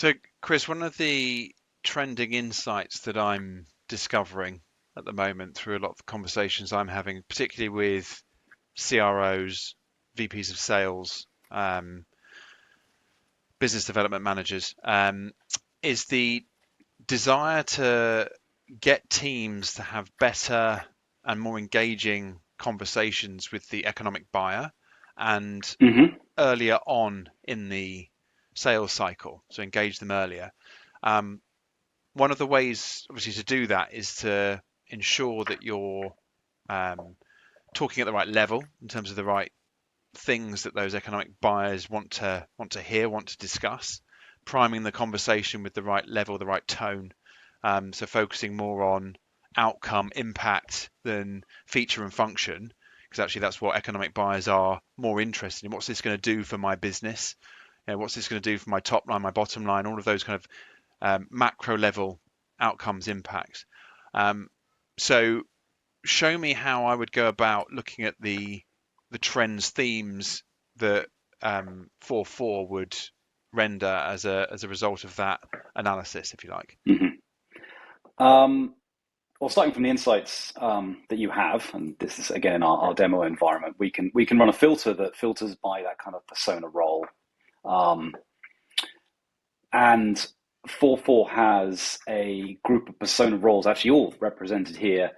So, Chris, one of the trending insights that I'm discovering at the moment through a lot of the conversations I'm having, particularly with CROs, VPs of sales, business development managers, is the desire to get teams to have better and more engaging conversations with the economic buyer and Hmm. earlier on in the sales cycle, so engage them earlier. Um, One of the ways, obviously, to do that is to ensure that you're um, talking at the right level in terms of the right things that those economic buyers want to hear, want to discuss, priming the conversation with the right level, the right tone. So focusing more on outcome impact than feature and function, because actually that's what economic buyers are more interested in. What's this going to do for my business? What's this going to do for my top line, my bottom line? All of those kind of macro level outcomes impacts. Um, so show me how I would go about looking at the trends, themes that 4.4 would render as a result of that analysis, if you like. Hmm. Um, well, starting from the insights that you have, and this is again in our demo environment, we can run a filter that filters by that kind of persona role. Um, and 4.4 has a group of persona roles, actually all represented here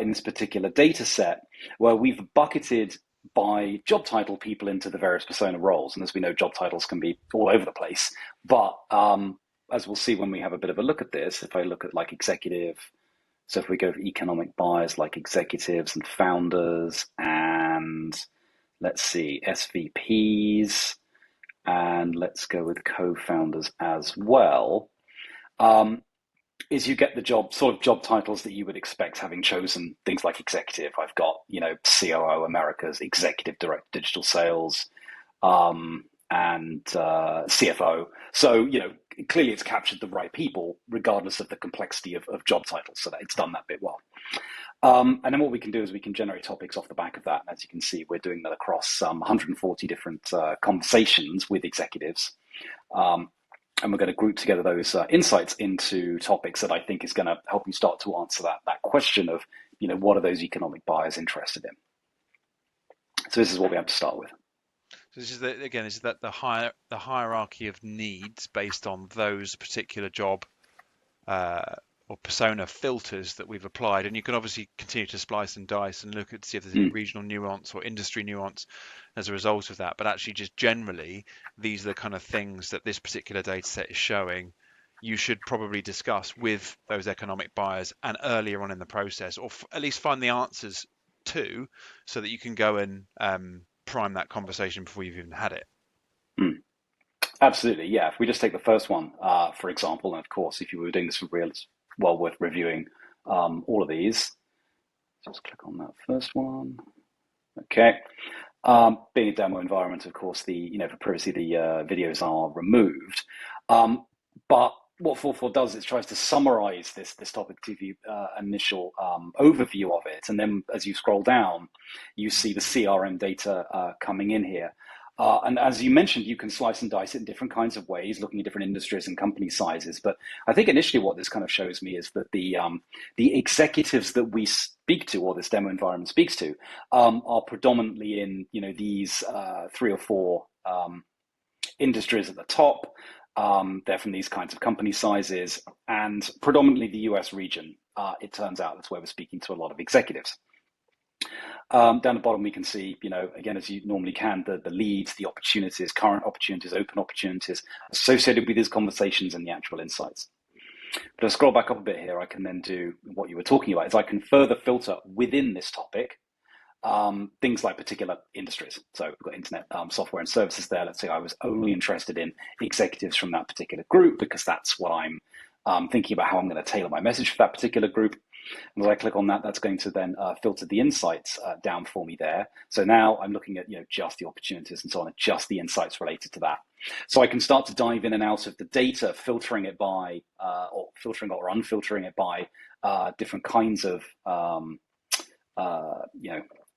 in this particular data set, where we've bucketed by job title people into the various persona roles. And as we know, job titles can be all over the place. But as we'll see when we have a bit of a look at this, if I look at like executive, so if we go for economic buyers like executives and founders and let's see, SVPs, and let's go with co-founders as well, um, is you get the job titles that you would expect having chosen things like executive. I've got, COO Americas, Executive Director Digital Sales, and CFO. So, clearly it's captured the right people, regardless of the complexity of job titles. So that it's done that bit well. And then what we can do is we can generate topics off the back of that. As you can see, we're doing that across 140 different conversations with executives. Um, and we're going to group together those insights into topics that I think is going to help you start to answer that question of, what are those economic buyers interested in? So this is what we have to start with. So this is again, is that the hierarchy of needs based on those particular job uh, or persona filters that we've applied, and you can obviously continue to splice and dice and look at see if there's any Mm. regional nuance or industry nuance as a result of that. But actually, just generally, these are the kind of things that this particular data set is showing you should probably discuss with those economic buyers and earlier on in the process, or at least find the answers to, so that you can go and prime that conversation before you've even had it. Mm. Absolutely, yeah. If we just take the first one, for example, and of course, if you were doing this for real, it's well worth reviewing all of these. Just click on that first one. Okay. Being a demo environment, of course, for privacy, the videos are removed. But what 4.4 does is tries to summarize this topic to you initial overview of it, and then as you scroll down, you see the CRM data coming in here. And as you mentioned, you can slice and dice it in different kinds of ways, looking at different industries and company sizes. But I think initially what this kind of shows me is that the executives that we speak to, or this demo environment speaks to, are predominantly in these three or four industries at the top. They're from these kinds of company sizes, and predominantly the US region. It turns out that's where we're speaking to a lot of executives. Down the bottom, we can see, again, as you normally can, the leads, the opportunities, current opportunities, open opportunities associated with these conversations and the actual insights. But I'll scroll back up a bit here. I can then do what you were talking about, is I can further filter within this topic things like particular industries. So we've got internet software and services there. Let's say I was only interested in executives from that particular group because that's what I'm thinking about how I'm going to tailor my message for that particular group. And as I click on that, that's going to then filter the insights down for me there. So now I'm looking at just the opportunities and so on, and just the insights related to that. So I can start to dive in and out of the data, filtering it by, or filtering or unfiltering it by different kinds of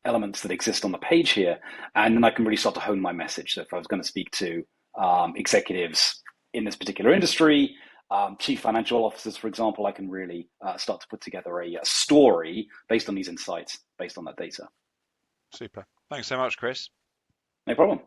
elements that exist on the page here, and then I can really start to hone my message. So if I was going to speak to executives in this particular industry, chief financial officers, for example, I can really start to put together a story based on these insights, based on that data. Super. Thanks so much, Chris. No problem.